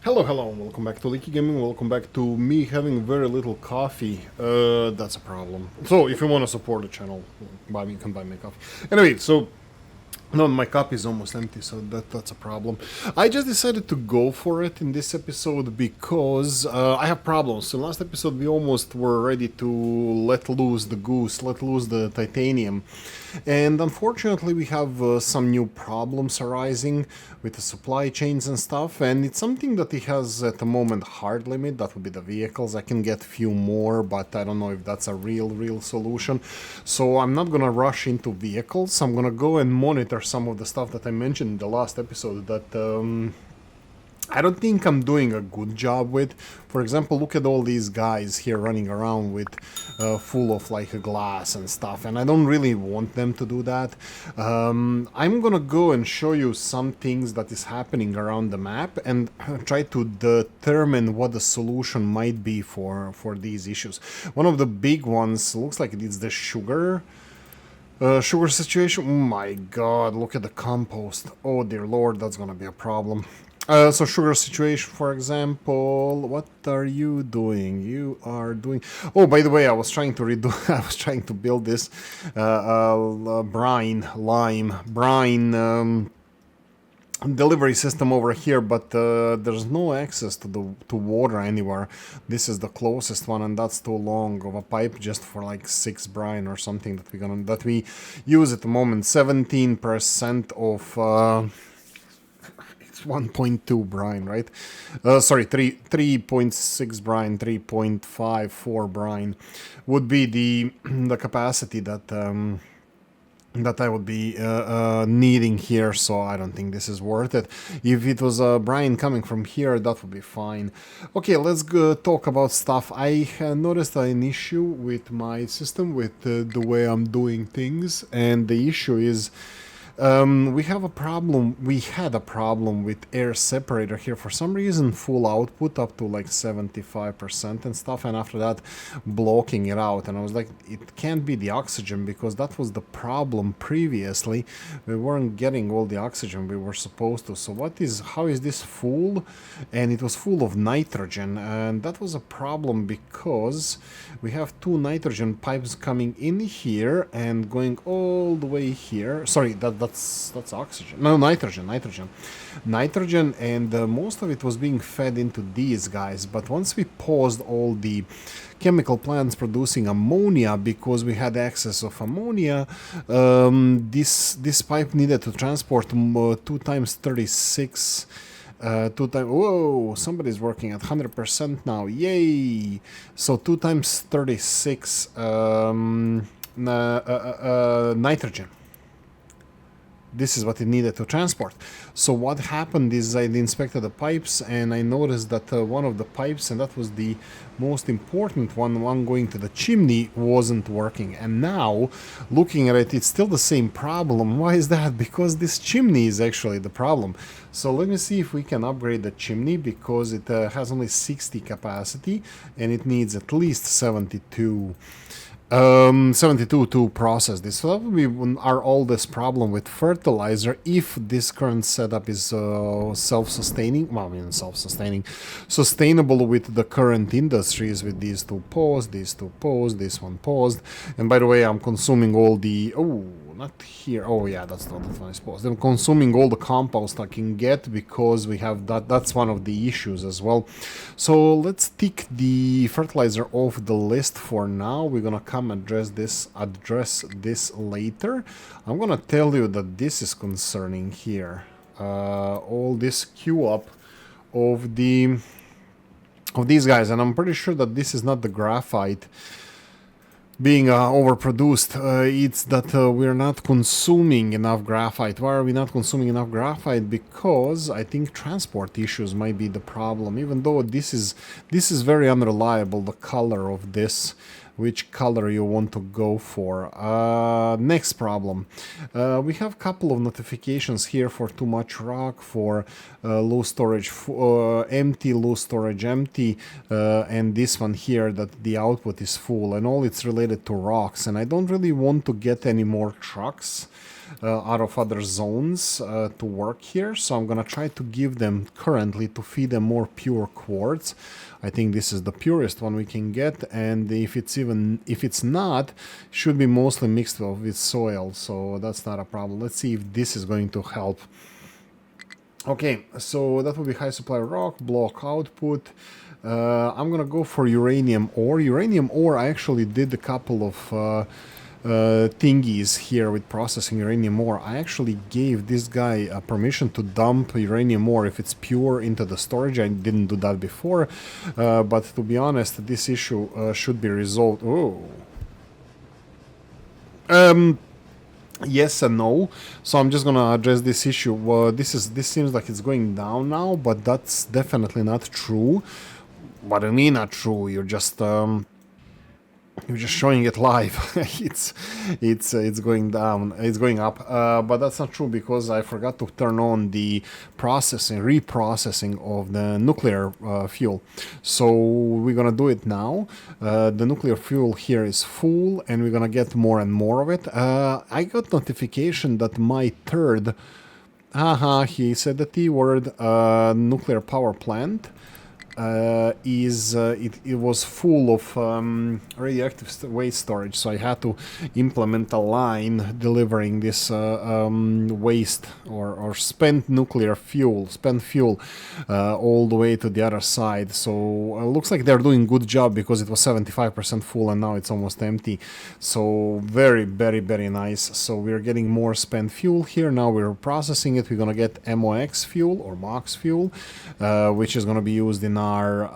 Hello, welcome back to Oolykee Gaming, welcome back to me having very little coffee. That's a problem. So, if you want to support the channel, you can buy me coffee. Anyway, so no, my cup is almost empty, so that's a problem. I just decided to go for it in this episode because I have problems. So last episode we almost were ready to let loose the goose, let loose the titanium. And unfortunately we have some new problems arising with the supply chains and stuff, and it's something that it has at the moment hard limit. That would be the vehicles. I can get few more, but I don't know if that's a real solution. So I'm not gonna rush into vehicles. I'm gonna go and monitor some of the stuff that I mentioned in the last episode that I don't think I'm doing a good job with. For example, look at all these guys here running around with full of like a glass and stuff, and I don't really want them to do that. I'm gonna go and show you some things that is happening around the map and try to determine what the solution might be for these issues. One of the big ones looks like it's the sugar situation. Oh my god, look at the compost. Oh dear lord, that's gonna be a problem. So sugar situation, for example, what are you doing? You are doing... Oh, by the way, I was trying to redo... I was trying to build this brine delivery system over here, but there's no access to water anywhere. This is the closest one, and that's too long of a pipe just for like 6 brine or something that we use at the moment. 17% of 1.2 brine, right? Sorry, 3.6 brine, 3.54 brine would be the capacity that I would be needing here, so I don't think this is worth it. If it was brine coming from here, that would be fine. Okay, let's go talk about stuff. I noticed an issue with my system, with the way I'm doing things, and the issue is we had a problem with air separator here. For some reason, full output up to like 75% and stuff, and after that blocking it out. And I was like, it can't be the oxygen, because that was the problem previously. We weren't getting all the oxygen we were supposed to. So how is this full? And it was full of nitrogen, and that was a problem because we have 2 nitrogen pipes coming in here and going all the way here. Sorry, that's oxygen. No, nitrogen, and most of it was being fed into these guys. But once we paused all the chemical plants producing ammonia, because we had excess of ammonia, this pipe needed to transport 2 times 36. Whoa, somebody's working at 100% now. Yay! So 2 times 36 nitrogen. This is what it needed to transport. So what happened is I inspected the pipes, and I noticed that one of the pipes, and that was the most important one going to the chimney, wasn't working. And now, looking at it, it's still the same problem. Why is that? Because this chimney is actually the problem. So let me see if we can upgrade the chimney, because it has only 60 capacity, and it needs at least 72 to process this. So that would be our oldest problem with fertilizer, if this current setup is self-sustaining. Well, I mean sustainable with the current industries, with these 2 paused, these 2 paused, this one paused. And by the way, I'm consuming all the... Oh, not here. Oh yeah, that's not that one I suppose. I'm consuming all the compost I can get, because we have that's one of the issues as well. So let's tick the fertilizer off the list for now. We're gonna come address this later. I'm gonna tell you that this is concerning here. All this queue up of these guys, and I'm pretty sure that this is not the graphite being overproduced. It's that we're not consuming enough graphite. Why are we not consuming enough graphite? Because I think transport issues might be the problem, even though this is very unreliable, the color of this, which color you want to go for. Next problem. We have a couple of notifications here for too much rock, for low storage empty, low storage empty, and this one here that the output is full, and all it's related to rocks. And I don't really want to get any more trucks out of other zones to work here. So I'm gonna try to give them currently to feed them more pure quartz. I think this is the purest one we can get, and if it's not, should be mostly mixed with soil, so that's not a problem. Let's see if this is going to help. Okay, so that will be high supply rock, block output. I'm gonna go for uranium ore. Uranium ore, I actually did a couple of thingies here with processing uranium ore. I actually gave this guy permission to dump uranium ore if it's pure into the storage. I didn't do that before, but to be honest, this issue should be resolved. Oh. Yes and no. So I'm just gonna address this issue. This seems like it's going down now, but that's definitely not true. What do you mean not true? You're just showing it live. it's going down. It's going up. But that's not true because I forgot to turn on the reprocessing of the nuclear fuel. So we're gonna do it now. The nuclear fuel here is full, and we're gonna get more and more of it. I got notification that my third, he said the T word, nuclear power plant. It was full of radioactive waste storage, so I had to implement a line delivering this waste or spent fuel all the way to the other side. So looks like they're doing good job because it was 75% full and now it's almost empty. So very, very, very nice. So we're getting more spent fuel here. Now we're processing it. We're gonna get MOX fuel or MOX fuel, which is gonna be used in our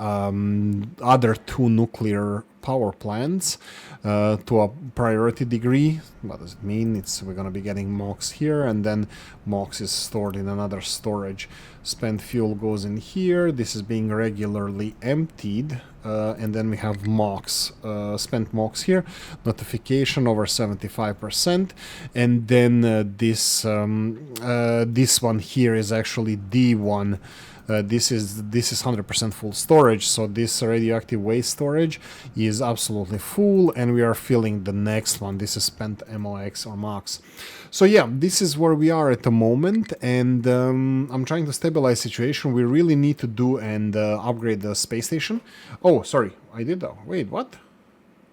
other two nuclear power plants to a priority degree. What does it mean? We're going to be getting MOX here, and then MOX is stored in another storage. Spent fuel goes in here. This is being regularly emptied, and then we have MOX, spent MOX here. Notification over 75%, and then this one here is actually D1. This is 100% full storage, so this radioactive waste storage is absolutely full, and we are filling the next one. This is spent MOX or MOX. So yeah, this is where we are at the moment, and I'm trying to stabilize situation. We really need to do and upgrade the space station. Oh, sorry, I did that. Wait, what?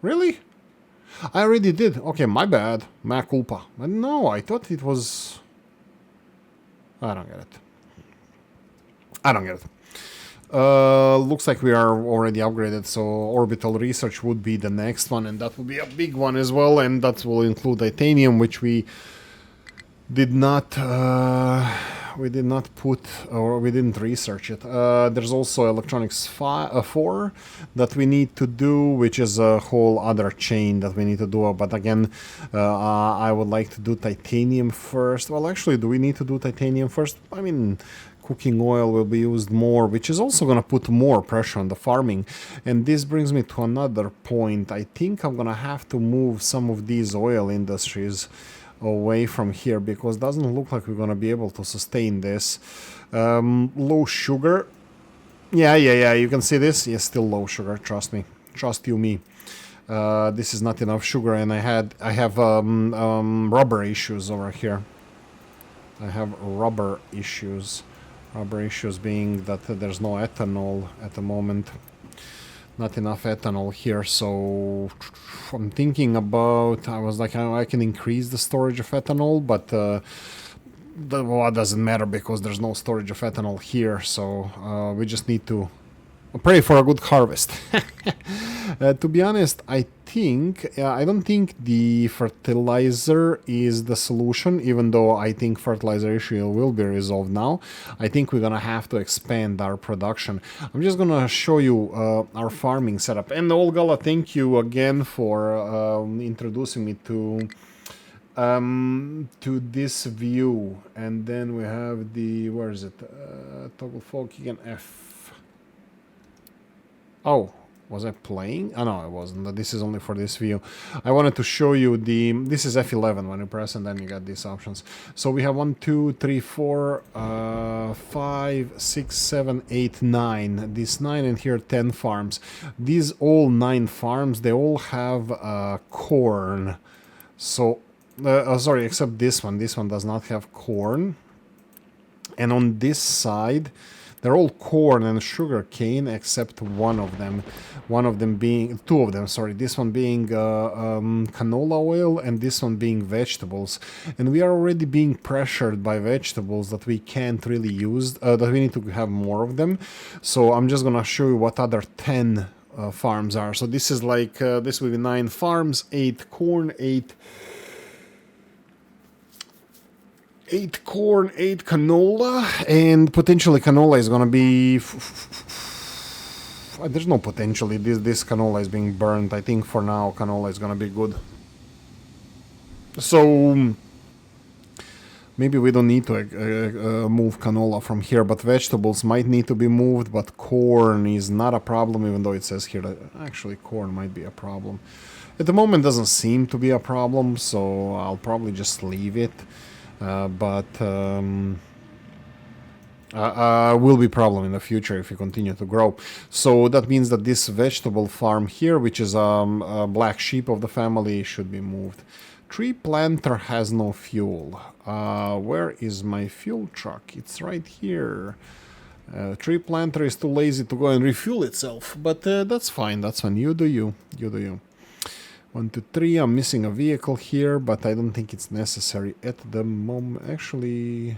Really? I already did. Okay, my bad. Mea culpa. But no, I thought it was... I don't get it. Looks like we are already upgraded, so orbital research would be the next one, and that will be a big one as well, and that will include titanium, which we did not put, or we didn't research it. There's also electronics 4 that we need to do, which is a whole other chain that we need to do. But again, I would like to do titanium first. Well, actually, do we need to do titanium first? I mean, cooking oil will be used more, which is also going to put more pressure on the farming. And this brings me to another point. I think I'm going to have to move some of these oil industries away from here, because it doesn't look like we're going to be able to sustain this. Low sugar. Yeah, you can see this. Yes, still low sugar, trust me. Trust you me. This is not enough sugar, and I have rubber issues over here. I have rubber issues. Rubber issues being that there's no ethanol at the moment. Not enough ethanol here, so I'm thinking about... I was like, I can increase the storage of ethanol, but well, it doesn't matter because there's no storage of ethanol here, so we just need to pray for a good harvest. To be honest, I don't think the fertilizer is the solution, even though I think fertilizer issue will be resolved now. I think we're gonna have to expand our production. I'm just gonna show you our farming setup. And Olgala, thank you again for introducing me to this view. And then we have the, where is it? Toggle fog again, F. Oh, was I playing? Oh, no, I wasn't. This is only for this view. I wanted to show you this is F11 when you press, and then you got these options. So we have 1, 2, 3, 4, 5, 6, 7, 8, 9. These 9 and here 10 farms. These all 9 farms, they all have corn. So Sorry, except this one. This one does not have corn. And on this side, they're all corn and sugar cane except one of them. One of them being, two of them, sorry. This one being canola oil and this one being vegetables. And we are already being pressured by vegetables that we can't really use, that we need to have more of them. So I'm just gonna show you what other 10 farms are. So this is like, this will be 9 farms, 8 corn, 8 corn, 8 canola, and potentially canola is gonna be... There's no potentially, this canola is being burned. I think for now canola is gonna be good. So maybe we don't need to move canola from here, but vegetables might need to be moved, but corn is not a problem, even though it says here that actually corn might be a problem. At the moment doesn't seem to be a problem, so I'll probably just leave it. But will be a problem in the future if you continue to grow. So that means that this vegetable farm here, which is a black sheep of the family, should be moved. Tree planter has no fuel. Where is my fuel truck? It's right here. Tree planter is too lazy to go and refuel itself, but that's fine. That's fine. You do you. You do you. 1, 2, 3. I'm missing a vehicle here, but I don't think it's necessary at the moment. Actually,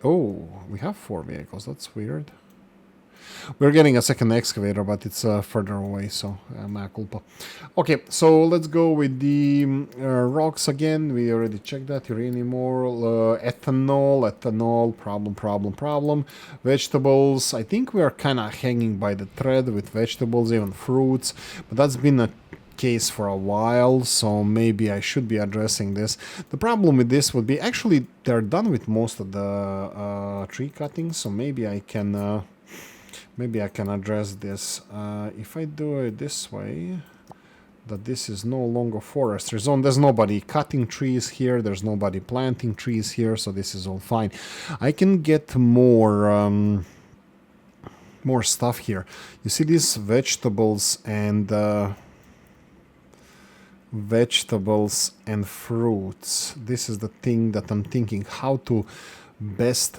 oh, we have 4 vehicles. That's weird. We're getting a second excavator, but it's further away, so mea culpa. Okay, so let's go with the rocks again. We already checked that. Uranium ore, ethanol, problem. Vegetables, I think we are kind of hanging by the thread with vegetables, even fruits, but that's been a case for a while, so maybe I should be addressing this. The problem with this would be, actually, they're done with most of the tree cutting, so maybe I can... maybe I can address this. If I do it this way, that this is no longer forestry zone. There's nobody cutting trees here. There's nobody planting trees here, so this is all fine. I can get more more stuff here. You see these vegetables and fruits. This is the thing that I'm thinking how to best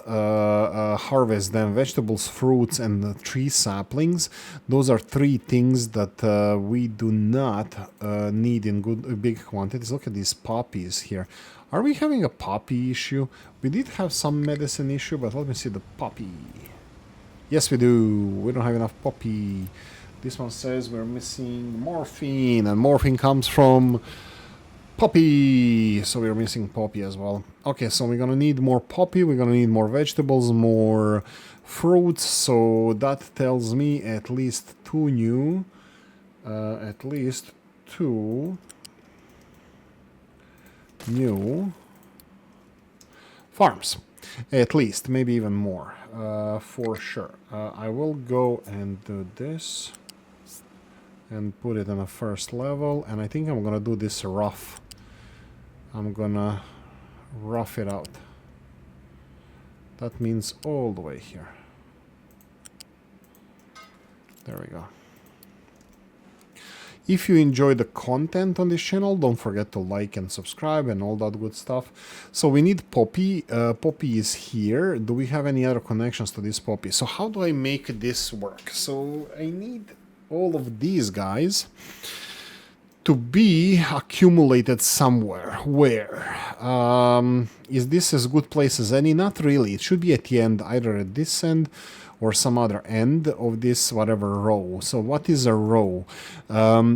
harvest them. Vegetables, fruits, and tree saplings. Those are 3 things that we do not need in big quantities. Look at these poppies here. Are we having a poppy issue? We did have some medicine issue, but let me see the poppy. Yes, we do. We don't have enough poppy. This one says we're missing morphine, and morphine comes from poppy, so we're missing poppy as well. Okay, so we're gonna need more poppy, we're gonna need more vegetables, more fruits, so that tells me at least 2 new, farms. At least, maybe even more, for sure. I will go and do this and put it on a first level, and I think I'm gonna do this rough. I'm gonna rough it out. That means all the way here. There we go. If you enjoy the content on this channel, don't forget to like and subscribe and all that good stuff. So we need poppy. Poppy is here. Do we have any other connections to this poppy? So how do I make this work? So I need all of these guys to be accumulated somewhere. Where? Is this as good place as any? Not really. It should be at the end, either at this end or some other end of this whatever row. So what is a row?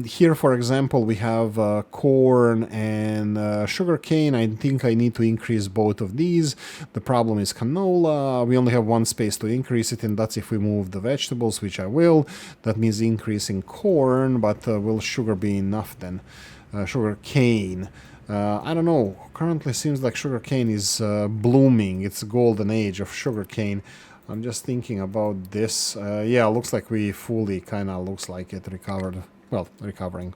Here, for example, we have corn and sugar cane. I think I need to increase both of these. The problem is canola. We only have 1 space to increase it, and that's if we move the vegetables, which I will. That means increasing corn, but will sugar be enough then? Sugar cane. I don't know. Currently seems like sugar cane is blooming. It's a golden age of sugar cane. I'm just thinking about this. Yeah, looks like we fully kind of looks like it recovered. Well, recovering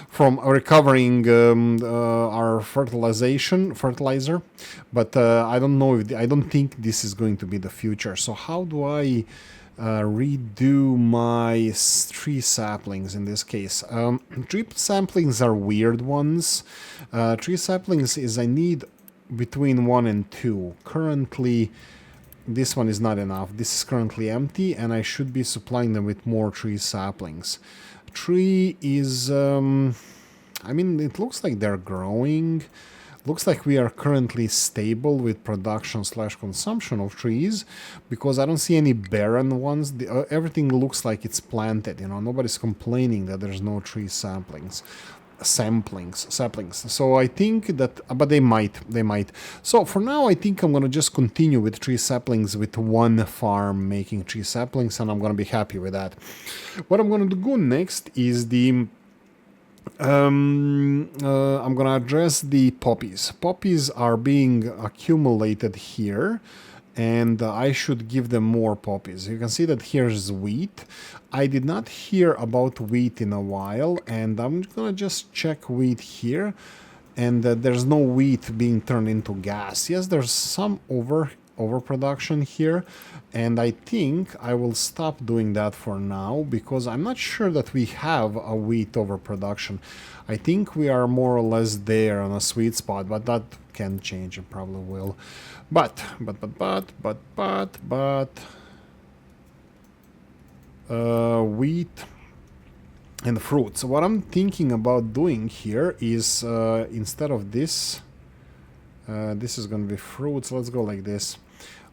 from our fertilizer, but I don't know if I don't think this is going to be the future. So how do I redo my tree saplings in this case. Tree saplings are weird ones. Tree saplings is I need between 1 and 2. Currently, this one is not enough. This is currently empty, and I should be supplying them with more tree saplings. Tree is... I mean, it looks like they're growing. Looks like we are currently stable with production / consumption of trees, because I don't see any barren ones. Everything looks like it's planted, you know. Nobody's complaining that there's no tree saplings. Saplings. So I think that, but they might. So for now, I think I'm going to just continue with tree saplings with one farm making tree saplings, and I'm going to be happy with that. What I'm going to do next is the... I'm gonna address the poppies. Poppies are being accumulated here, and I should give them more poppies. You can see that here's wheat. I did not hear about wheat in a while, and I'm gonna just check wheat here, and there's no wheat being turned into gas. Yes, there's some overproduction here, and I think I will stop doing that for now, because I'm not sure that we have a wheat overproduction. I think we are more or less there on a sweet spot, but that can change. It probably will. But wheat and fruit. So what I'm thinking about doing here is instead of this, this is going to be fruits. Let's go like this.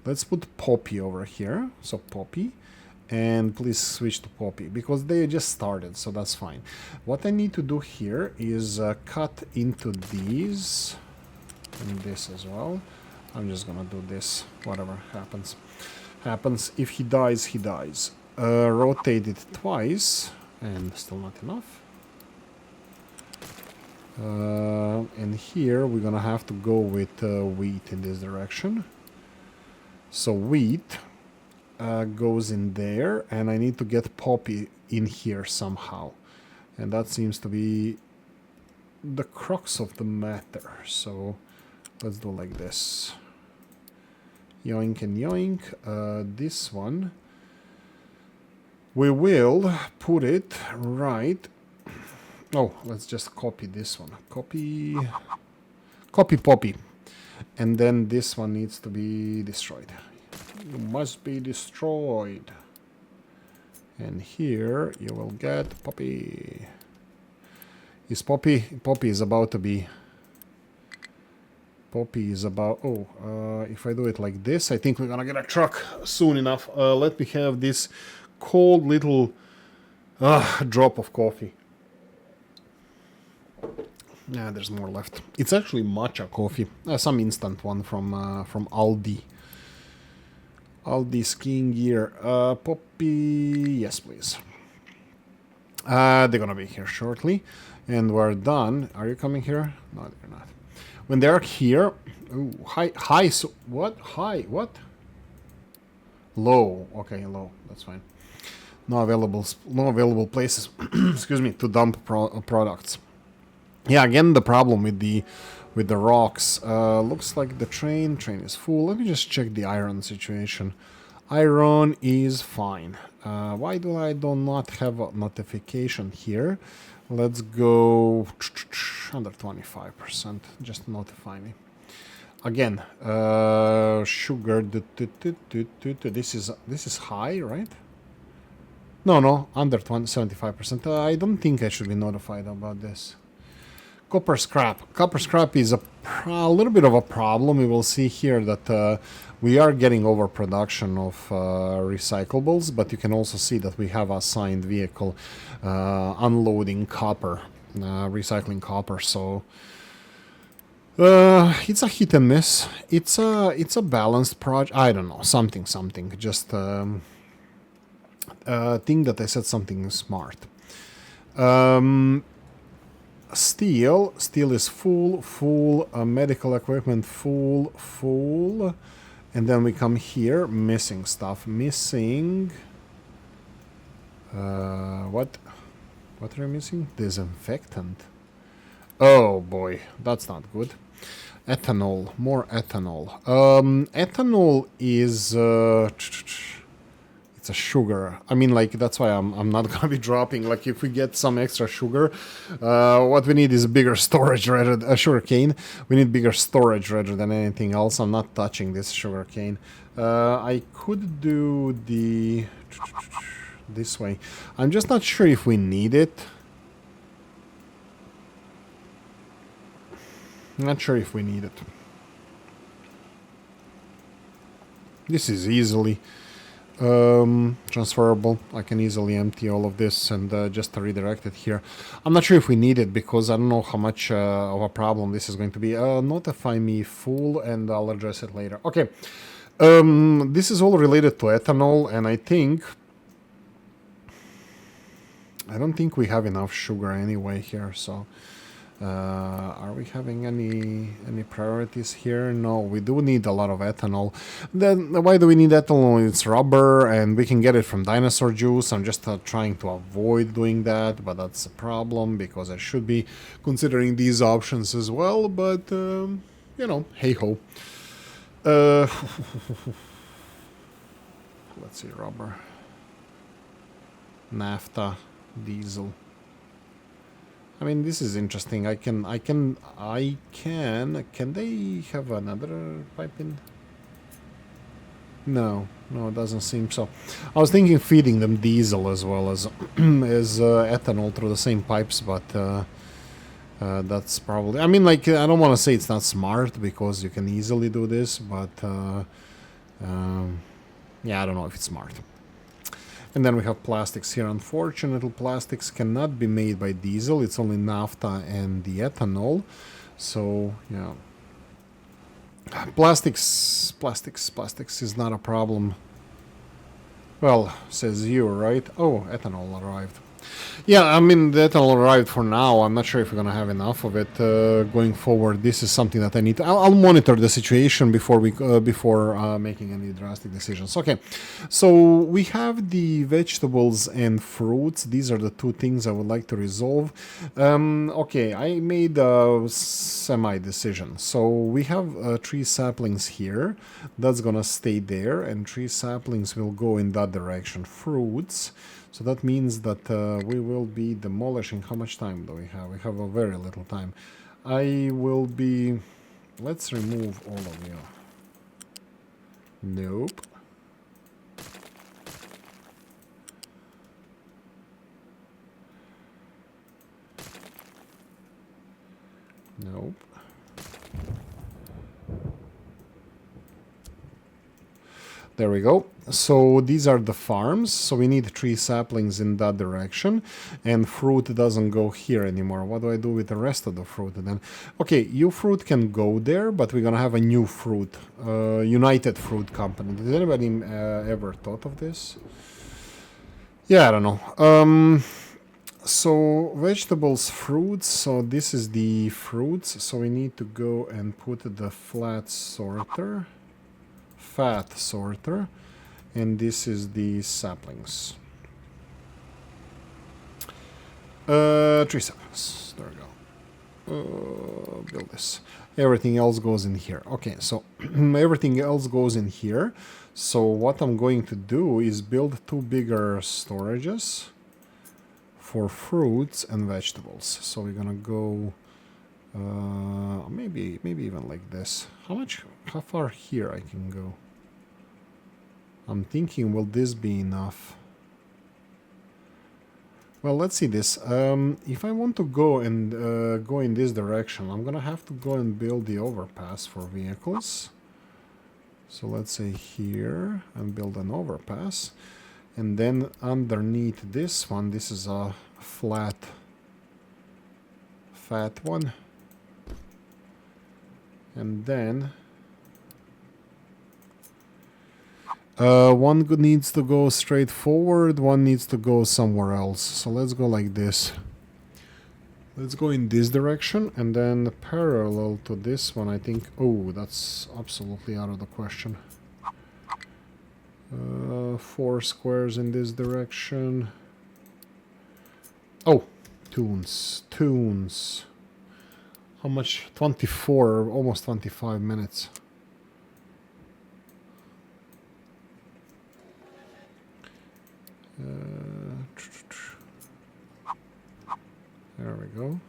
Let's put poppy over here. So poppy. And please switch to poppy, because they just started, so that's fine. What I need to do here is cut into these. And this as well. I'm just going to do this. Whatever happens. If he dies, he dies. Rotate it twice. And still not enough. And here we're gonna have to go with wheat in this direction. So wheat goes in there, and I need to get poppy in here somehow, and that seems to be the crux of the matter. So let's do like this. Yoink and yoink. This one we will put it right. Oh, let's just copy this one. Copy poppy. And then this one needs to be destroyed. You must be destroyed. And here you will get poppy. Is poppy is about to be... Poppy is about... Oh, if I do it like this, I think we're gonna get a truck soon enough. Let me have this cold little drop of coffee. Yeah, there's more left. It's actually matcha coffee. Some instant one from Aldi. Aldi skiing gear. Poppy, yes please. They're gonna be here shortly. And we're done. Are you coming here? No, they're not. When they're here... Ooh, high, so what? High, what? Low. Okay, low. That's fine. No available places, excuse me, to dump products. Yeah, again, the problem with the rocks. Looks like the train is full. Let me just check the iron situation. Iron is fine. Why do I not have a notification here? Let's go under 25%. Just notify me. Again, sugar. This is high, right? No, under 75%. I don't think I should be notified about this. Copper scrap. Copper scrap is a little bit of a problem. We will see here that we are getting overproduction of recyclables, but you can also see that we have a assigned vehicle unloading copper, recycling copper. So it's a hit and miss. It's a balanced project. I don't know, something. Just think that I said something smart. Steel is full, medical equipment full, and then we come here, missing stuff, what are you missing? Disinfectant. Oh boy, that's not good. Ethanol, more ethanol. Ethanol is, it's extra sugar. I mean, like, that's why I'm not gonna be dropping. Like, if we get some extra sugar, what we need is bigger storage rather than sugar cane. We need bigger storage rather than anything else. I'm not touching this sugar cane. I could do the this way. I'm just not sure if we need it. Not sure if we need it. This is easily transferable. I can easily empty all of this and just redirect it here. I'm not sure if we need it because I don't know how much of a problem this is going to be. Notify me full and I'll address it later. Okay. This is all related to ethanol, and I don't think we have enough sugar anyway here, so are we having any priorities here? No, we do need a lot of ethanol. Then why do we need ethanol? It's rubber and we can get it from dinosaur juice. I'm just trying to avoid doing that, but that's a problem because I should be considering these options as well, but you know, hey ho. Let's see, rubber, naphtha, diesel. I mean, this is interesting. Can they have another pipe in? No, it doesn't seem so. I was thinking feeding them diesel as well as as ethanol through the same pipes, but that's probably. I mean, like, I don't want to say it's not smart because you can easily do this, but yeah, I don't know if it's smart. And then we have plastics here. Unfortunately, plastics cannot be made by diesel. It's only naphtha and the ethanol. So, yeah. Plastics is not a problem. Well, says you, right? Oh, ethanol arrived. Yeah, I mean, the ethanol arrived for now. I'm not sure if we're going to have enough of it going forward. This is something that I need to... I'll monitor the situation before making any drastic decisions. Okay, so we have the vegetables and fruits. These are the two things I would like to resolve. Okay, I made a semi-decision. So we have 3 saplings here. That's going to stay there, and 3 saplings will go in that direction. Fruits... So that means that we will be demolishing... How much time do we have? We have a very little time. I will be... Let's remove all of you. Nope. Nope. There we go. So these are the farms. So we need 3 saplings in that direction. And fruit doesn't go here anymore. What do I do with the rest of the fruit then? Okay, you fruit can go there, but we're going to have a new fruit. United Fruit Company. Did anybody ever thought of this? Yeah, I don't know. So vegetables, fruits. So this is the fruits. So we need to go and put the fat sorter, and this is the saplings. 3 saplings. There we go. Build this. Everything else goes in here. Okay, so everything else goes in here. So what I'm going to do is build 2 bigger storages for fruits and vegetables. So we're gonna go maybe even like this. How far here I can go? I'm thinking, will this be enough? Well, let's see this. If I want to go and go in this direction, I'm gonna have to go and build the overpass for vehicles. So let's say here and build an overpass. And then underneath this one, this is a fat one. And then one needs to go straight forward, one needs to go somewhere else. So let's go like this. Let's go in this direction, and then parallel to this one, I think... Oh, that's absolutely out of the question. 4 squares in this direction. Oh, tunes. How much? 24, almost 25 minutes. There we go.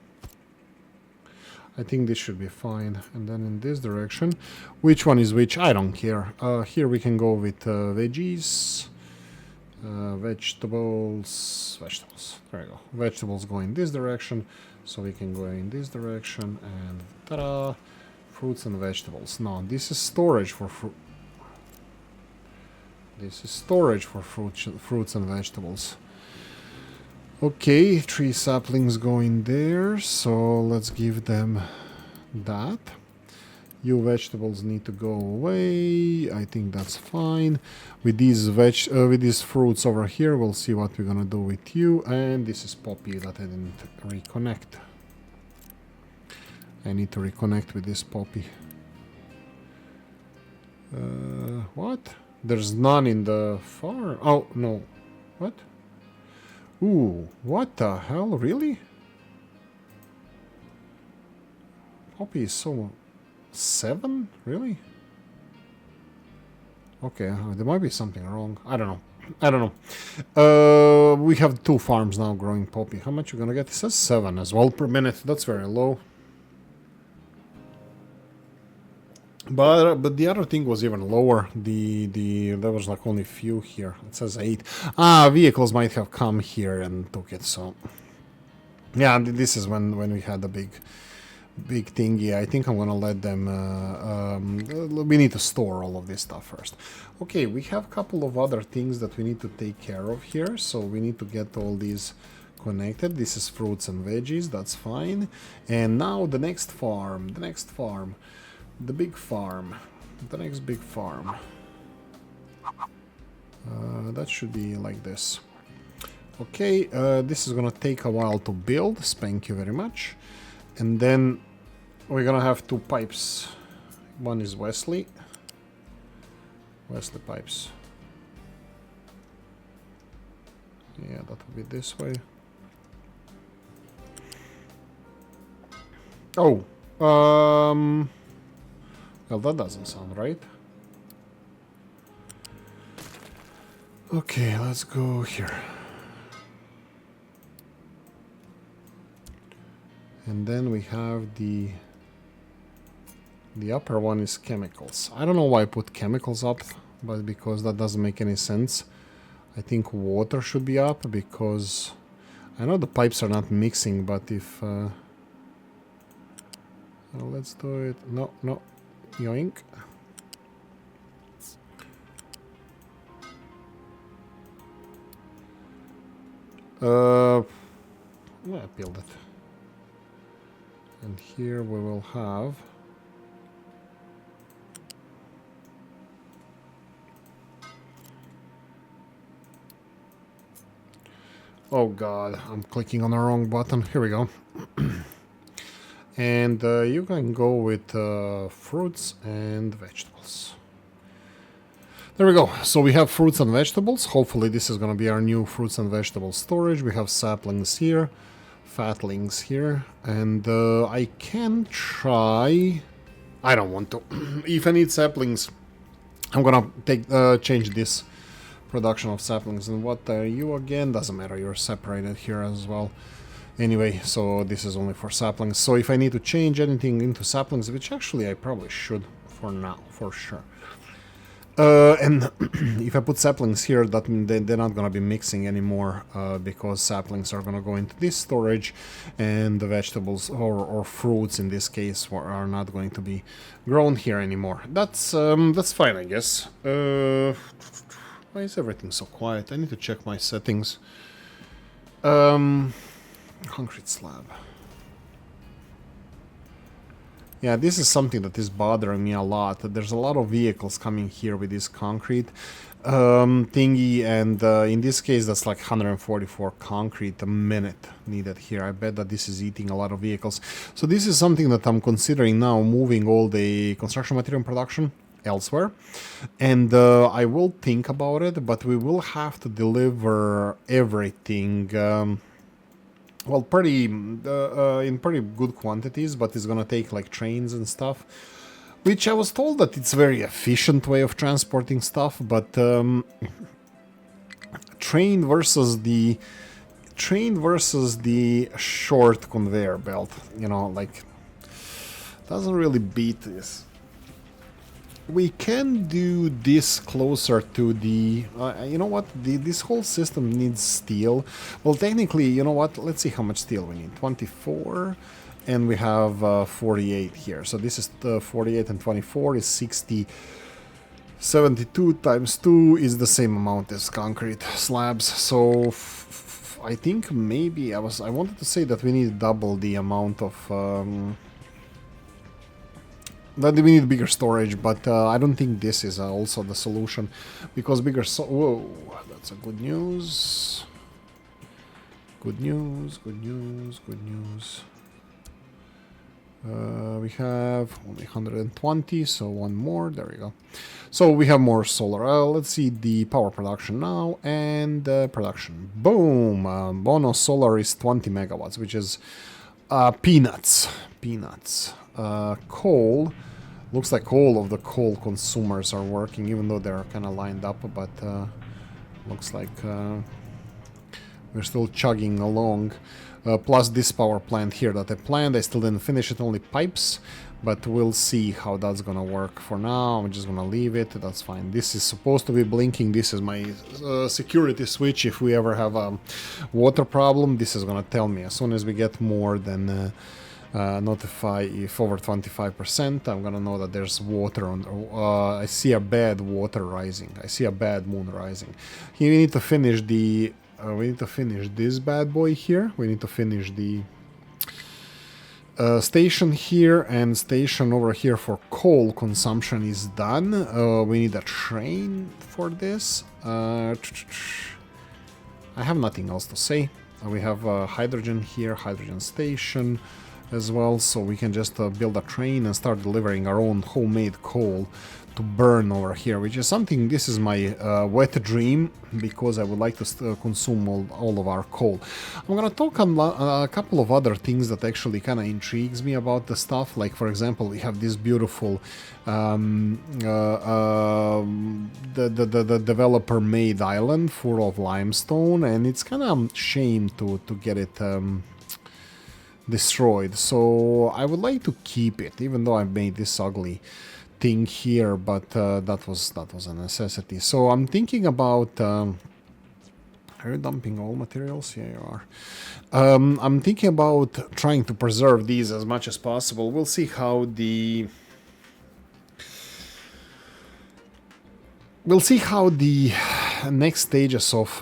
I think this should be fine. And then in this direction, which one is which? I don't care. Here we can go with veggies, vegetables. There we go. Vegetables go in this direction, so we can go in this direction, and ta-da! Fruits and vegetables. No, this is storage for fruit. This is storage for fruits and vegetables. Okay, 3 saplings go in there, so let's give them that. You vegetables need to go away. I think that's fine. With these fruits over here, we'll see what we're gonna do with you. And this is poppy that I didn't reconnect. I need to reconnect with this poppy. What? There's none in the farm. Oh no, what? Ooh, what the hell? Really? Poppy is so 7? Really? Okay, there might be something wrong. I don't know. We have 2 farms now growing poppy. How much you gonna get? It says 7 as well per minute. That's very low. But the other thing was even lower. There was like only few here. It says 8. Vehicles might have come here and took it. So yeah, this is when we had the big thingy. I think I'm gonna let them. We need to store all of this stuff first. Okay, we have a couple of other things that we need to take care of here. So we need to get all these connected. This is fruits and veggies. That's fine. And now the next farm. The big farm. The next big farm. That should be like this. Okay, this is gonna take a while to build. Thank you very much. And then we're gonna have 2 pipes. One is Wesley pipes. Yeah, that will be this way. Oh, well, that doesn't sound right. Okay, let's go here. And then we have the upper one is chemicals. I don't know why I put chemicals up, but because that doesn't make any sense. I think water should be up because I know the pipes are not mixing, but if let's do it. No. Yoink. Yeah, build it. And here we will have oh god, I'm clicking on the wrong button. Here we go. And you can go with fruits and vegetables. There we go. So we have fruits and vegetables. Hopefully this is going to be our new fruits and vegetable storage. We have saplings here, fatlings here, and I can try... I don't want to. If I need saplings, I'm going to change this production of saplings. And what are you again? Doesn't matter. You're separated here as well. Anyway, so this is only for saplings. So if I need to change anything into saplings, which actually I probably should for now, for sure. And if I put saplings here, that means they're not going to be mixing anymore because saplings are going to go into this storage and the vegetables or fruits in this case are not going to be grown here anymore. That's fine, I guess. Why is everything so quiet? I need to check my settings. Concrete slab. Yeah, this is something that is bothering me a lot. There's a lot of vehicles coming here with this concrete thingy, and in this case that's like 144 concrete a minute needed here. I bet that this is eating a lot of vehicles. So this is something that I'm considering now, moving all the construction material production elsewhere, and I will think about it, but we will have to deliver everything well, in pretty good quantities, but it's gonna take like trains and stuff, which I was told that it's a very efficient way of transporting stuff, but train versus the train versus the short conveyor belt, you know, like, doesn't really beat this. We can do this closer to the... you know what? This whole system needs steel. Well, technically, you know what? Let's see how much steel we need. 24, and we have 48 here. So this is 48 and 24 is 60. 72 times 2 is the same amount as concrete slabs. So I think maybe I wanted to say that we need double the amount of... that we need bigger storage, but I don't think this is also the solution, because bigger... Whoa, that's a good news. Good news, good news, good news. We have only 120, so one more. There we go. So we have more solar. Let's see the power production now, and production. Boom! Bono solar is 20 megawatts, which is peanuts. Peanuts. Coal. Looks like all of the coal consumers are working, even though they're kind of lined up, but looks like we're still chugging along. Plus this power plant here that I planned. I still didn't finish it, only pipes, but we'll see how that's gonna work. For now, I'm just gonna leave it. That's fine. This is supposed to be blinking. This is my security switch. If we ever have a water problem, this is gonna tell me. As soon as we get more than... notify if over 25%, I'm gonna know that there's water on... I see a bad water rising. I see a bad moon rising. Here we need to finish the... we need to finish this bad boy here. We need to finish the station here, and station over here for coal consumption is done. We need a train for this. I have nothing else to say. We have hydrogen here, hydrogen station as well, so we can just build a train and start delivering our own homemade coal to burn over here, which is something... This is my wet dream, because I would like to consume all of our coal. I'm gonna talk a couple of other things that actually kind of intrigues me about the stuff. Like, for example, we have this beautiful the developer made island full of limestone, and it's kind of shame to get it destroyed. So I would like to keep it, even though I've made this ugly thing here, but that was a necessity. So I'm thinking about... are you dumping all materials? Yeah, you are. I'm thinking about trying to preserve these as much as possible. We'll see how the... We'll see how the next stages of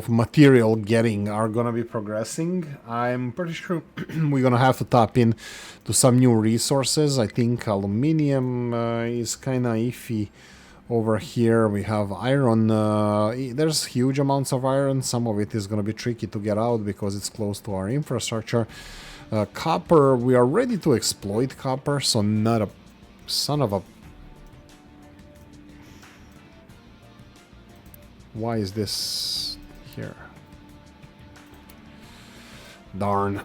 material getting are gonna be progressing. I'm pretty sure we're gonna have to tap in to some new resources. I think aluminium is kind of iffy over here. We have iron. There's huge amounts of iron. Some of it is gonna be tricky to get out because it's close to our infrastructure. Copper, we are ready to exploit copper, so not a son of a... Why is this here? Darn.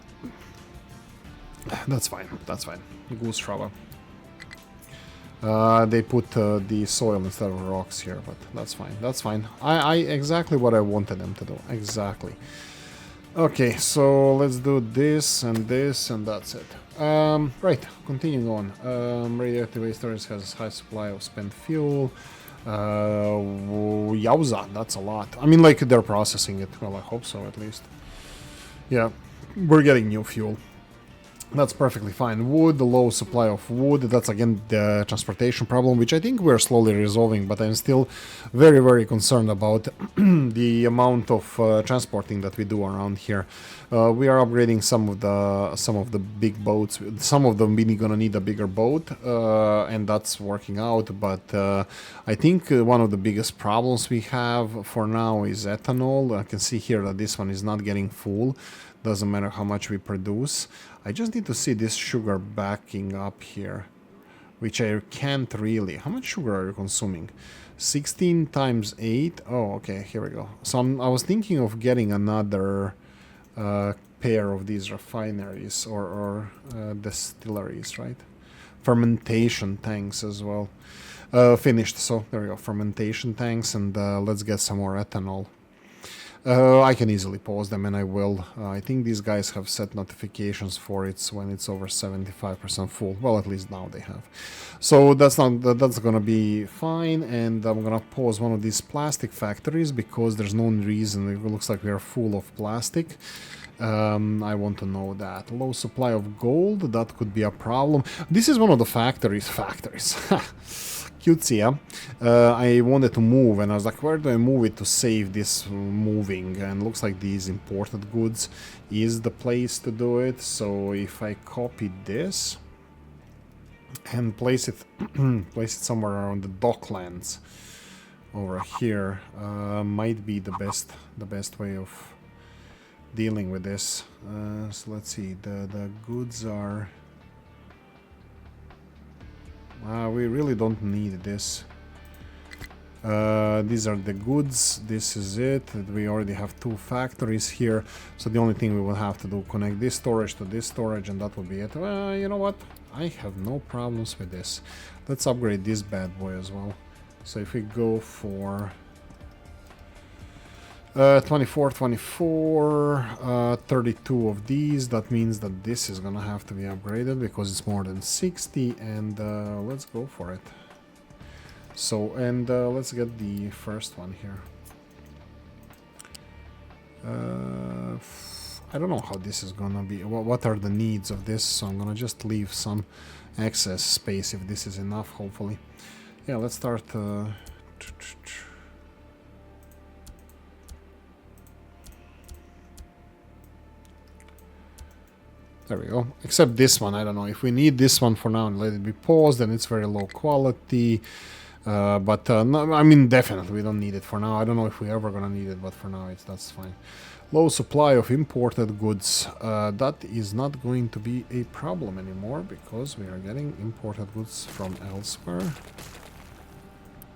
That's fine. That's fine. Goose trouble. They put the soil instead of rocks here, but that's fine. That's fine. I exactly what I wanted them to do. Exactly. Okay, so let's do this, and that's it. Right, continuing on. Radioactive waste storage has high supply of spent fuel. Yowza, that's a lot. I mean, like, they're processing it. Well, I hope so, at least. Yeah, we're getting new fuel. That's perfectly fine. Wood, the low supply of wood, that's again the transportation problem, which I think we're slowly resolving, but I'm still very, very concerned about the amount of transporting that we do around here. We are upgrading some of the big boats. Some of them really gonna need a bigger boat, and that's working out, but I think one of the biggest problems we have for now is ethanol. I can see here that this one is not getting full. Doesn't matter how much we produce. I just need to see this sugar backing up here, which I can't really. How much sugar are you consuming? 16 times 8. Oh, okay, here we go. So I was thinking of getting another pair of these refineries or distilleries, right? Fermentation tanks as well. Finished, so there we go. Fermentation tanks, and let's get some more ethanol. I can easily pause them, and I will. I think these guys have set notifications for it when it's over 75% full. Well, at least now they have. So that's gonna be fine, and I'm gonna pause one of these plastic factories because there's no reason. It looks like we are full of plastic. I want to know that. Low supply of gold, that could be a problem. This is one of the factories. Cutesy, yeah? I wanted to move, and I was like, where do I move it to save this moving? And looks like these imported goods is the place to do it. So if I copy this and place it place it somewhere around the docklands over here, might be the best way of dealing with this. So let's see, the goods are... we really don't need this. These are the goods. This is it. We already have 2 factories here. So the only thing we will have to do, connect this storage to this storage, and that will be it. You know what? I have no problems with this. Let's upgrade this bad boy as well. So if we go for 24, 32 of these, that means that this is gonna have to be upgraded because it's more than 60, and let's go for it. So, and let's get the first one here. I don't know how this is gonna be, what are the needs of this, so I'm gonna just leave some excess space if this is enough, hopefully. Yeah, let's start... There we go. Except this one, I don't know. If we need this one for now and let it be paused, then it's very low quality. No, I mean, definitely we don't need it for now. I don't know if we're ever gonna need it, but for now that's fine. Low supply of imported goods. That is not going to be a problem anymore because we are getting imported goods from elsewhere.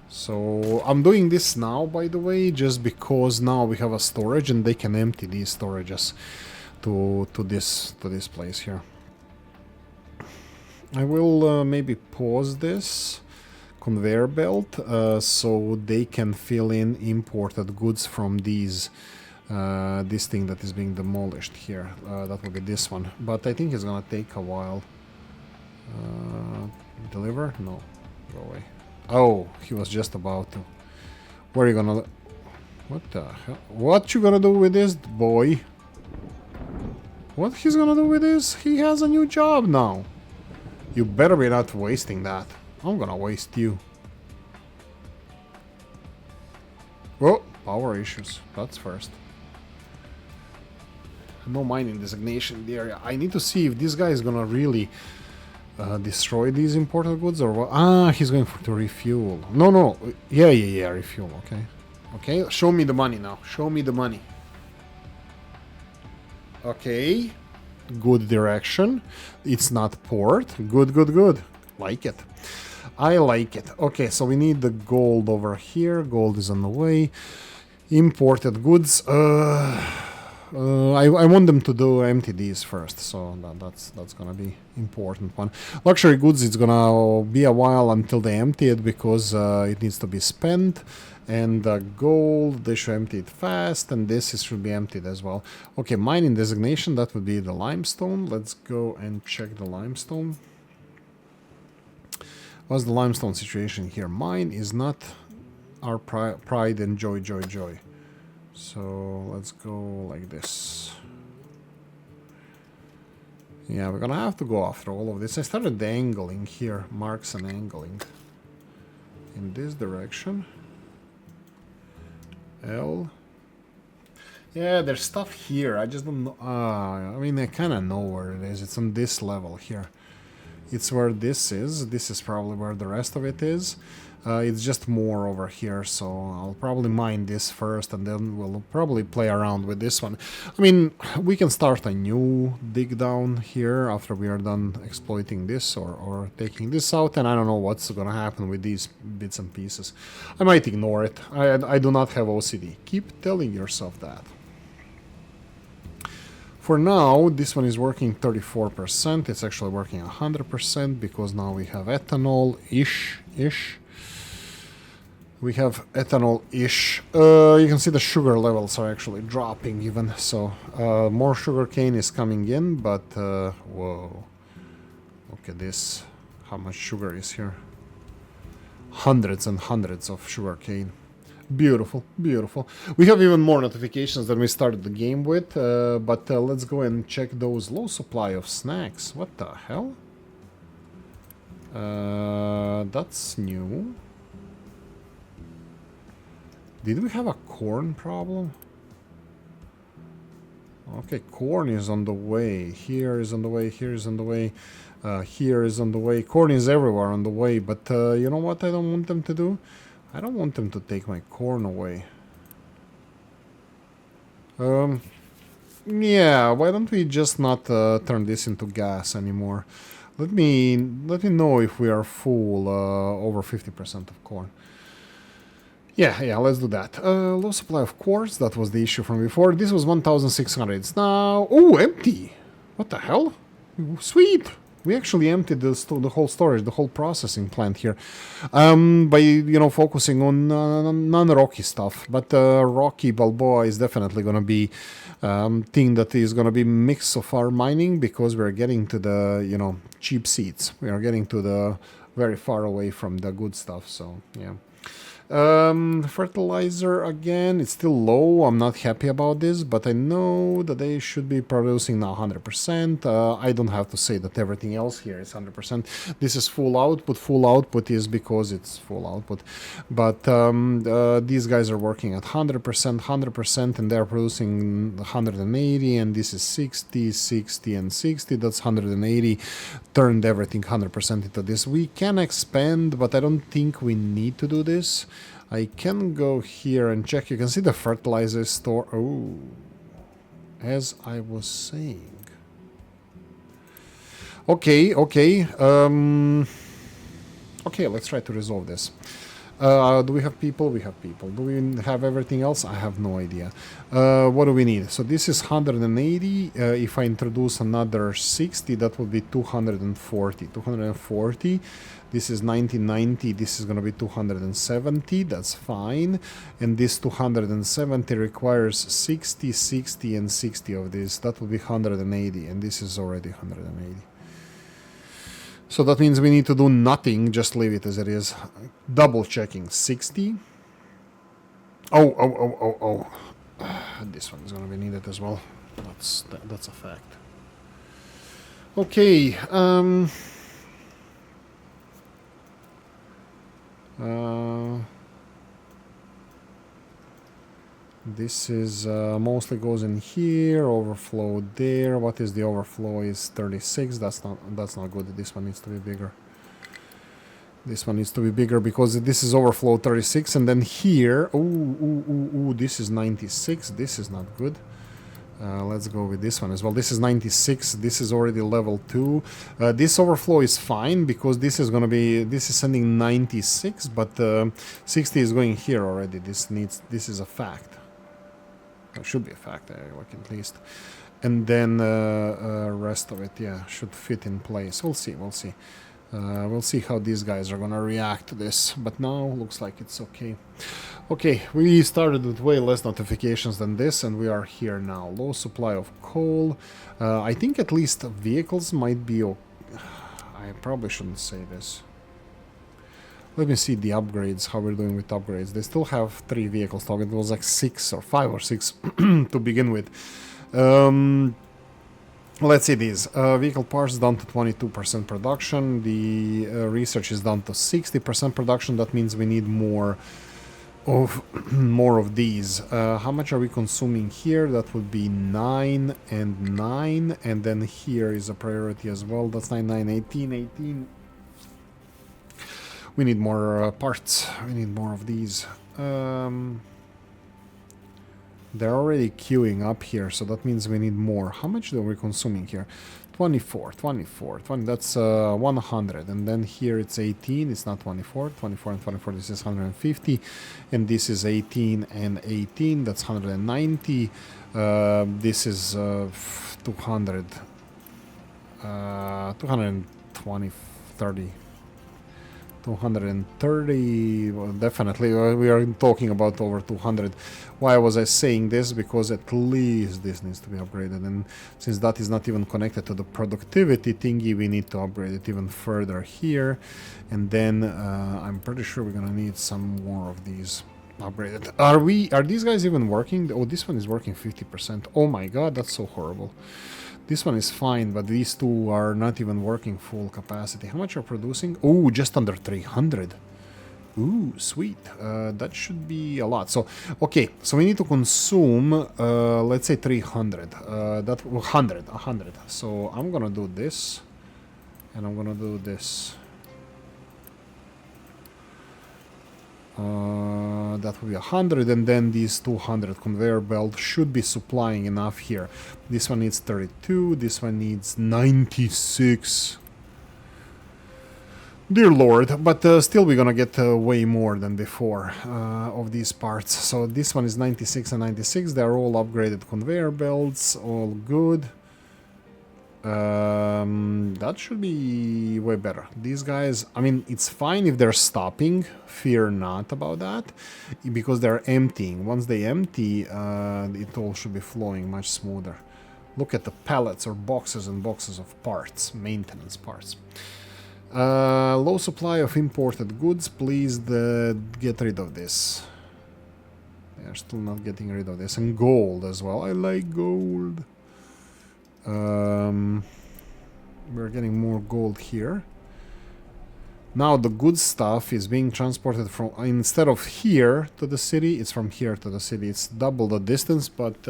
So I'm doing this now, by the way, just because now we have a storage and they can empty these storages to this place here. I will maybe pause this conveyor belt so they can fill in imported goods from these this thing that is being demolished here. That will be this one, but I think it's gonna take a while. Deliver? No, go away. Oh, he was just about to. Where are you gonna... What the hell? What you gonna do with this, boy? What he's gonna do with this? He has a new job now. You better be not wasting that. I'm gonna waste you. Oh, power issues. That's first. No mining designation in the area. I need to see if this guy is gonna really destroy these imported goods or what. Ah, he's going to refuel. No. Yeah, refuel. Okay, show me the money now. Show me the money. Okay, good direction. It's not port. Good. Like it. I like it. Okay, so we need the gold over here. Gold is on the way. Imported goods. I want them to do empty these first, so that's gonna be important one. Luxury goods, it's gonna be a while until they empty it because it needs to be spent. And gold, they should empty it fast, and this should be emptied as well. Okay, mining designation, that would be the limestone. Let's go and check the limestone. What's the limestone situation here? Mine is not our pride and joy. So let's go like this. Yeah, we're gonna have to go after all of this. I started angling here, marks and angling in this direction. L. Yeah, there's stuff here. I just don't know. I mean, I kind of know where it is. It's on this level here. It's where this is. This is probably where the rest of it is. It's just more over here, so I'll probably mine this first, and then we'll probably play around with this one. I mean, we can start a new dig down here after we are done exploiting this or taking this out, and I don't know what's gonna happen with these bits and pieces. I might ignore it. I do not have OCD. Keep telling yourself that. For now, this one is working 34%. It's actually working 100% because now we have ethanol-ish. We have ethanol-ish. You can see the sugar levels are actually dropping even. So more sugar cane is coming in, but whoa. Look at this. How much sugar is here. Hundreds and hundreds of sugar cane. Beautiful, beautiful. We have even more notifications than we started the game with, but let's go and check those. Low supply of snacks. What the hell? That's new. Did we have a corn problem? Okay, corn is on the way. Here is on the way. Here is on the way. Here is on the way. Corn is everywhere on the way, but you know what I don't want them to do? I don't want them to take my corn away. Yeah, why don't we just not turn this into gas anymore? Let me know if we are full over 50% of corn. Yeah, let's do that. Low supply of quartz, that was the issue from before. This was 1,600. It's now... Oh, empty! What the hell? Sweet! We actually emptied the whole storage, the whole processing plant here. By, you know, focusing on non-rocky stuff. But rocky Balboa is definitely going to be thing that is going to be mix of our mining, because we're getting to the, you know, cheap seeds. We are getting to the very far away from the good stuff, so, yeah. Fertilizer again, it's still low. I'm not happy about this, but I know that they should be producing now 100%. I don't have to say that everything else here is 100%. This is full output. Full output is because it's full output. But these guys are working at 100%, and they're producing 180, and this is 60, 60, and 60. That's 180. Turned everything 100% into this. We can expand, but I don't think we need to do this. I can go here and check. You can see the fertilizer store. Oh, as I was saying. Okay. Okay, let's try to resolve this. Do we have people? We have people. Do we have everything else? I have no idea. What do we need? So this is 180. If I introduce another 60, that would be 240. 240. This is 90. This is going to be 270. That's fine. And this 270 requires 60, 60, and 60 of this. That would be 180. And this is already 180. So that means we need to do nothing, just leave it as it is. Double checking, 60. Oh. This one is going to be needed as well. That's a fact. Okay. This is mostly goes in here, overflow there. What is the overflow? Is 36. That's not good. This one needs to be bigger. This one needs to be bigger because this is overflow 36, and then here, ooh, this is 96. This is not good. Let's go with this one as well. This is 96. This is already level 2. This overflow is fine because this is sending 96, but 60 is going here already. This is a fact. It should be a fact, like at least. And then rest of it, yeah, should fit in place. We'll see. We'll see how these guys are gonna react to this, but now looks like it's okay. Okay, we started with way less notifications than this, and we are here now. Low supply of coal. I think at least vehicles might be... I probably shouldn't say this. Let me see the upgrades, how we're doing with upgrades. They still have 3 vehicles target. It was like 6 or 5 or 6 to begin with. Let's see these. Vehicle parts down to 22% production. The research is down to 60% production. That means we need more of these. How much are we consuming here? That would be 9 and 9. And then here is a priority as well. That's 9, 9, 18, 18. We need more parts. We need more of these. They're already queuing up here, so that means we need more. How much are we consuming here? 24, 24, 20, that's 100. And then here it's 18, it's not 24. 24 and 24, this is 150. And this is 18 and 18, that's 190. This is 200. 220, 30. 230, well, definitely. We are talking about over 200. Why was I saying this? Because at least this needs to be upgraded. And since that is not even connected to the productivity thingy, we need to upgrade it even further here. And then I'm pretty sure we're going to need some more of these upgraded. Are these guys even working? Oh, this one is working 50%. Oh my god, that's so horrible. This one is fine, but these two are not even working full capacity. How much are producing? Oh, just under 300. Ooh, sweet. That should be a lot. So, okay, so we need to consume, let's say 300. That 100. So I'm gonna do this, and I'm gonna do this. That will be 100, and then these 200 conveyor belt should be supplying enough here. This one needs 32, this one needs 96. Dear Lord, but still we're gonna get way more than before of these parts. So this one is 96 and 96, they're all upgraded conveyor belts, all good. That should be way better. These guys, I mean, it's fine if they're stopping. Fear not about that, because they're emptying. Once they empty, it all should be flowing much smoother. Look at the pallets or boxes and boxes of parts, maintenance parts. Low supply of imported goods. Please get rid of this. They're still not getting rid of this. And gold as well. I like gold. We're getting more gold here. Now the good stuff is being transported from, instead of here to the city, it's from here to the city. It's double the distance, but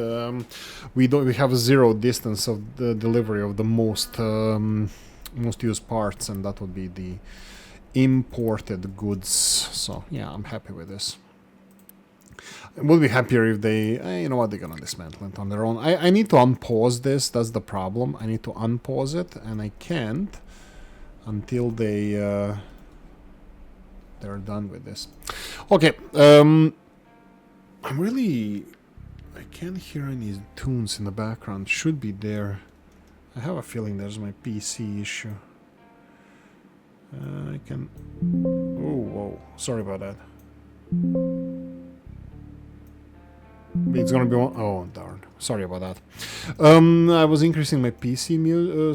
we have zero distance of the delivery of the most used parts, and that would be the imported goods. So yeah, I'm happy with this. I would be happier if they, you know what, they're gonna dismantle it on their own. I need to unpause this, that's the problem. I need to unpause it, and I can't until they're done with this. Okay, I can't hear any tunes in the background. Should be there. I have a feeling there's my PC issue. I can... Oh, whoa, sorry about that. It's gonna be on. Oh darn! Sorry about that. I was increasing my PC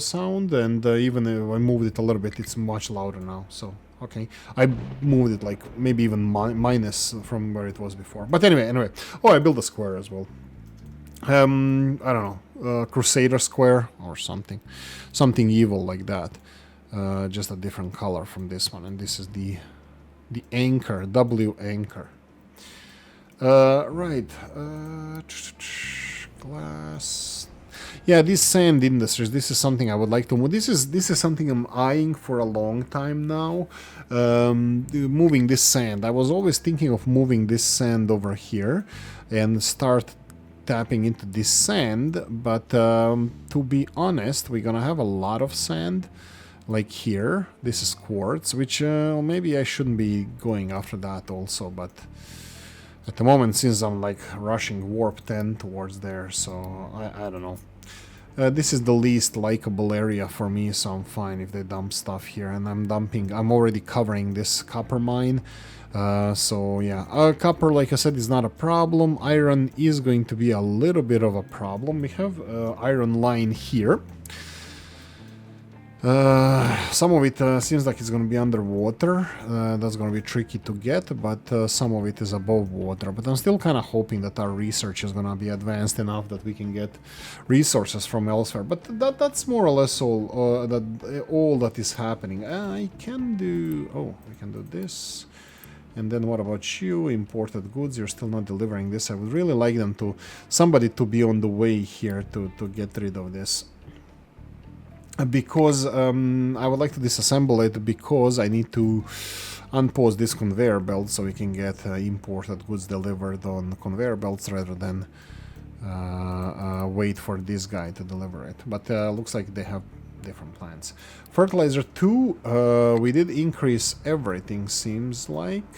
sound, and even if I moved it a little bit, it's much louder now. So okay, I moved it like maybe even minus from where it was before. But anyway. Oh, I built a square as well. I don't know, Crusader square or something evil like that. Just a different color from this one, and this is the anchor, W anchor. Right. Glass. Yeah, these sand industries. This is something I would like to move. This is something I'm eyeing for a long time now. Moving this sand. I was always thinking of moving this sand over here and start tapping into this sand. But to be honest, we're gonna have a lot of sand. Like here. This is quartz, which maybe I shouldn't be going after that also, but. At the moment, since I'm like rushing warp 10 towards there, so I don't know. This is the least likable area for me, so I'm fine if they dump stuff here. And I'm already covering this copper mine. So yeah, copper, like I said, is not a problem. Iron is going to be a little bit of a problem. We have iron line here. Some of it seems like it's going to be underwater. That's going to be tricky to get, but some of it is above water. But I'm still kind of hoping that our research is going to be advanced enough that we can get resources from elsewhere. But that's more or less all that is happening. I can do... Oh, we can do this. And then what about you? Imported goods, you're still not delivering this. I would really like somebody to be on the way here to get rid of this. Because I would like to disassemble it, because I need to unpause this conveyor belt so we can get imported goods delivered on conveyor belts rather than wait for this guy to deliver it. But looks like they have different plans. Fertilizer 2, we did increase everything, seems like.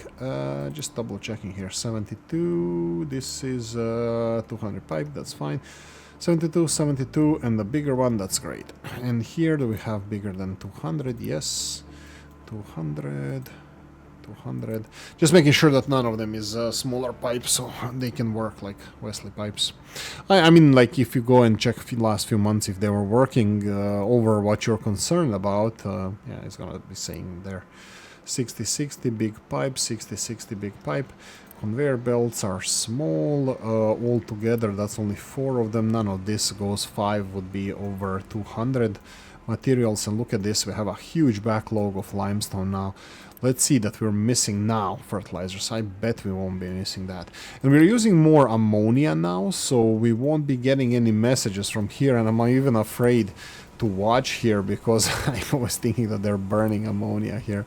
Just double checking here. 72, this is 200 pipe, that's fine. 72, 72, and the bigger one, that's great. And here do we have bigger than 200? Yes, 200. 200. Just making sure that none of them is smaller pipes, so they can work like Wesley pipes. I mean, like if you go and check the last few months if they were working over what you're concerned about, yeah, it's gonna be saying there. 60-60 big pipe, 60-60 big pipe. Conveyor belts are small. All together, that's only 4 of them. None of this goes 5, would be over 200 materials. And look at this, we have a huge backlog of limestone now. Let's see that we're missing now fertilizers. I bet we won't be missing that. And we're using more ammonia now, so we won't be getting any messages from here. And I'm even afraid to watch here because I was thinking that they're burning ammonia here.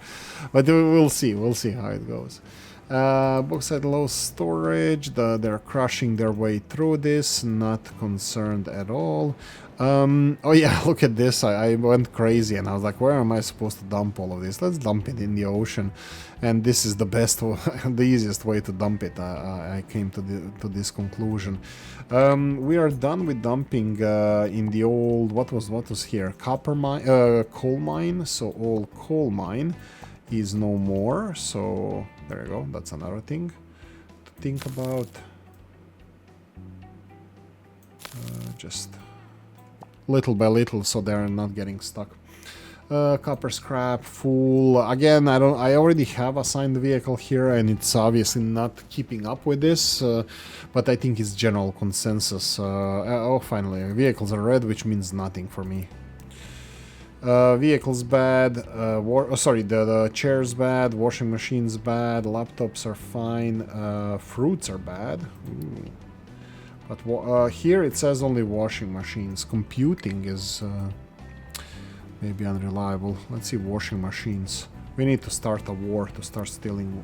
But we'll see how it goes. Bauxite low storage, they're crushing their way through this, not concerned at all. Oh yeah, look at this, I went crazy and I was like, where am I supposed to dump all of this? Let's dump it in the ocean. And this is the best, the easiest way to dump it. I came to this conclusion. We are done with dumping in the old, what was here? Copper mine, coal mine, so all coal mine is no more, so there you go, that's another thing to think about. Just little by little so they're not getting stuck. Copper scrap full again. I already have assigned the vehicle here and it's obviously not keeping up with this, but I think it's general consensus. Oh, finally vehicles are red, which means nothing for me. Vehicles bad, sorry, the chair's bad, washing machine's bad, laptops are fine, fruits are bad. Ooh. But here it says only washing machines. Computing is maybe unreliable. Let's see, washing machines. We need to start a war to start stealing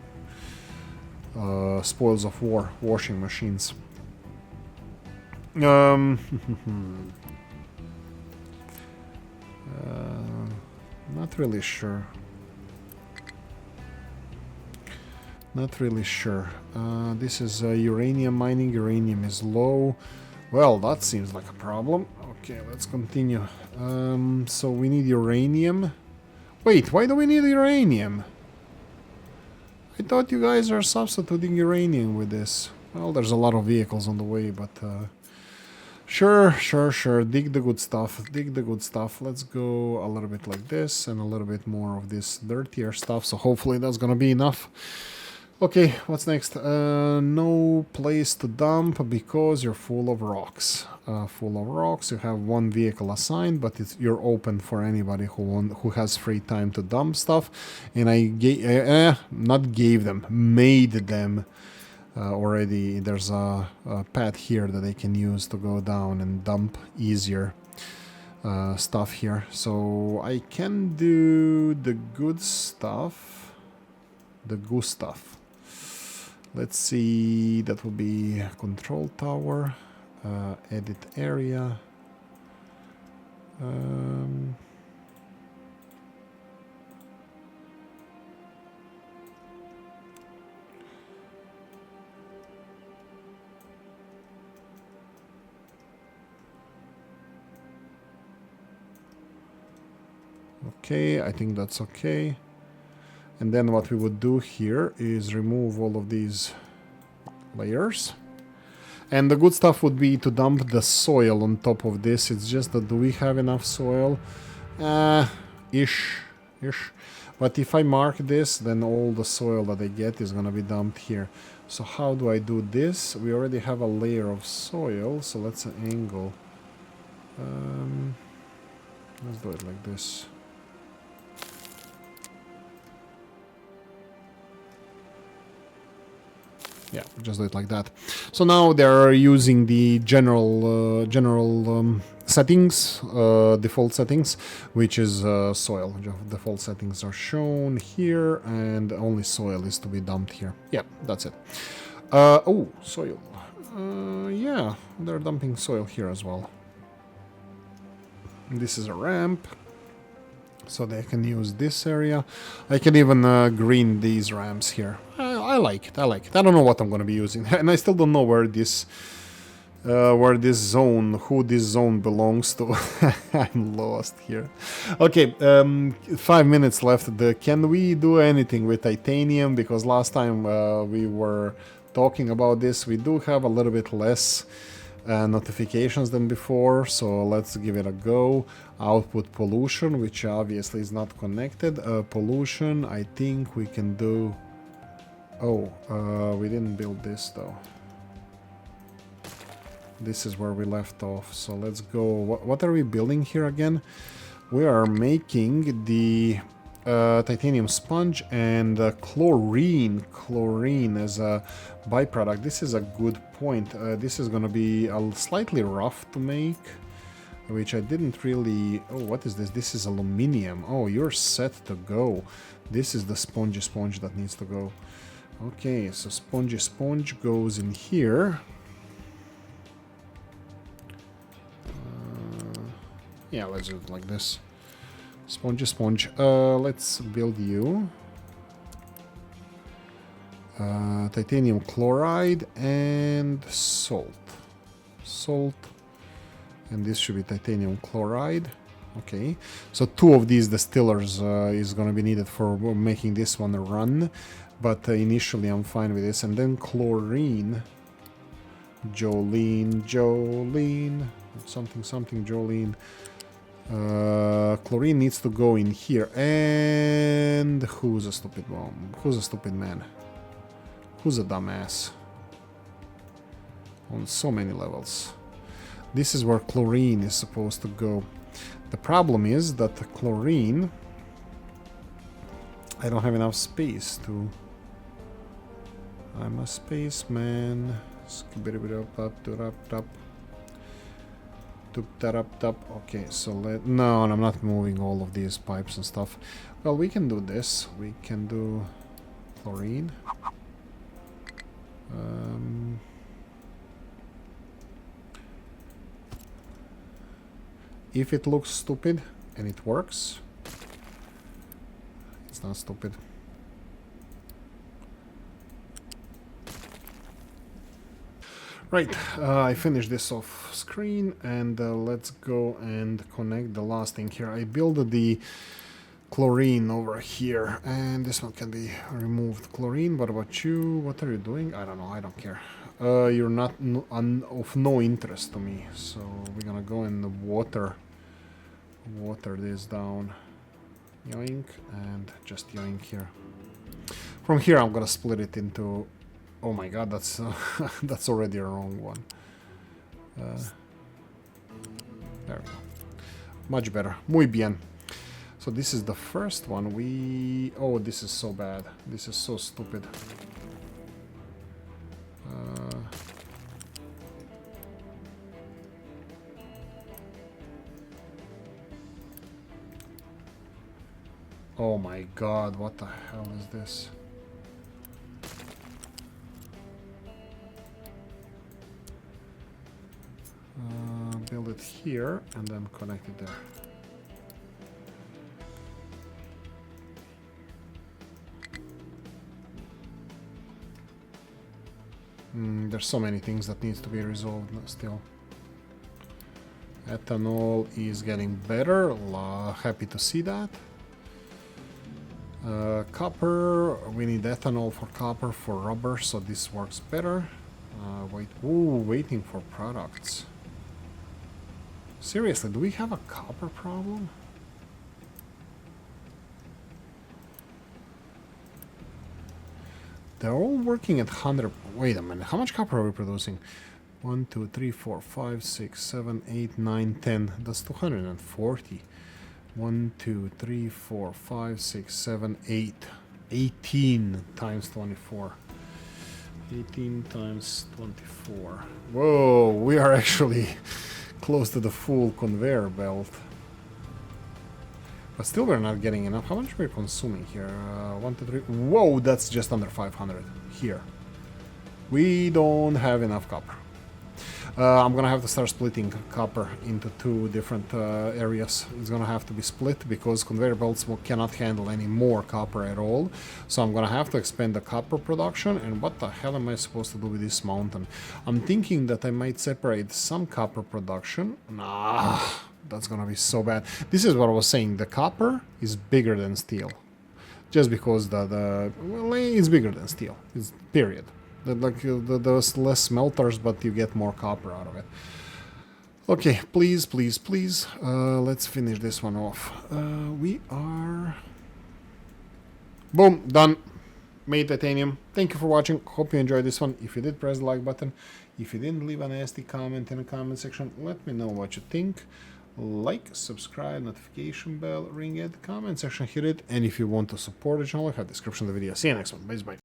spoils of war, washing machines. Not really sure. Not really sure. This is uranium mining. Uranium is low. Well, that seems like a problem. Okay, let's continue. So we need uranium. Wait, why do we need uranium? I thought you guys are substituting uranium with this. Well, there's a lot of vehicles on the way, but sure. Dig the good stuff. Dig the good stuff. Let's go a little bit like this and a little bit more of this dirtier stuff. So hopefully that's gonna be enough. Okay, what's next? No place to dump because you're full of rocks. Full of rocks. You have one vehicle assigned, but you're open for anybody who has free time to dump stuff. And I made them already. There's a pad here that they can use to go down and dump easier stuff here. So I can do the good stuff. The good stuff. Let's see, that will be control tower, edit area. Okay, I think that's okay. And then what we would do here is remove all of these layers. And the good stuff would be to dump the soil on top of this. It's just that, do we have enough soil? Ish. But if I mark this, then all the soil that I get is gonna be dumped here. So how do I do this? We already have a layer of soil, so let's angle. Let's do it like this. Yeah, just do it like that. So now they're using the general settings, default settings, which is soil. Default settings are shown here, and only soil is to be dumped here. Yeah, that's it. Oh, soil. Yeah, they're dumping soil here as well. This is a ramp, so they can use this area. I can even green these ramps here. I like it. I don't know what I'm going to be using, and I still don't know where this where this zone, who this zone belongs to. I'm lost here. Okay, 5 minutes left. Can we do anything with titanium? Because last time we were talking about this, we do have a little bit less notifications than before, so let's give it a go. Output pollution, which obviously is not connected. Pollution, I think we can do... Oh, we didn't build this though. This is where we left off, so let's go. What are we building here again? We are making the titanium sponge and chlorine as a byproduct. This is a good point. This is going to be slightly rough to make, which I didn't really... Oh, what is this? This is aluminium. Oh, you're set to go. This is the spongy sponge that needs to go. Okay, so spongy sponge goes in here. Yeah, let's do it like this. Spongy sponge. Let's build you. Titanium chloride and salt. Salt. And this should be titanium chloride. Okay. So 2 of these distillers is going to be needed for making this one run. But initially I'm fine with this. And then chlorine. Jolene. Something Jolene. Chlorine needs to go in here. And who's a stupid one? Who's a stupid man? Who's a dumbass? On so many levels. This is where chlorine is supposed to go. The problem is that the chlorine... I don't have enough space to... I'm a spaceman. Okay, so no, I'm not moving all of these pipes and stuff. Well, we can do this. We can do chlorine. If it looks stupid and it works, it's not stupid. Right, I finished this off screen, and let's go and connect the last thing here. I built the chlorine over here, and this one can be removed. Chlorine, what about you? What are you doing? I don't know, I don't care. You're not of no interest to me, so we're gonna go and water this down. Yoink, and just yoink here. From here I'm gonna split it into... Oh my god, that's that's already a wrong one. There we go. Much better. Muy bien. So this is the first one. Oh, this is so bad. This is so stupid. Oh my god, what the hell is this? Build it here and then connect it there. There's so many things that needs to be resolved still. Ethanol is getting better. Happy to see that. Copper, we need ethanol for copper, for rubber, so this works better. Waiting for products. Seriously, do we have a copper problem? They're all working at 100... Wait a minute, how much copper are we producing? 1, 2, 3, 4, 5, 6, 7, 8, 9, 10. That's 240. 1, 2, 3, 4, 5, 6, 7, 8. 18 times 24. 18 times 24. Whoa, we are actually close to the full conveyor belt. But still we're not getting enough. How much we're consuming here? 1, 2, 3. Whoa, that's just under 500 here. We don't have enough copper. I'm gonna have to start splitting copper into two different areas. It's gonna have to be split because conveyor belts cannot handle any more copper at all. So I'm gonna have to expand the copper production. And what the hell am I supposed to do with this mountain? I'm thinking that I might separate some copper production. Nah, that's gonna be so bad. This is what I was saying. The copper is bigger than steel. Just because well, it's bigger than steel. It's period. There's less smelters, but you get more copper out of it. Okay, please, please, please. Let's finish this one off. We are... Boom, done. Made titanium. Thank you for watching. Hope you enjoyed this one. If you did, press the like button. If you didn't, leave a nasty comment in the comment section. Let me know what you think. Like, subscribe, notification bell, ring it, comment section, hit it. And if you want to support the channel, I have description of the video. See you next one. Bye bye.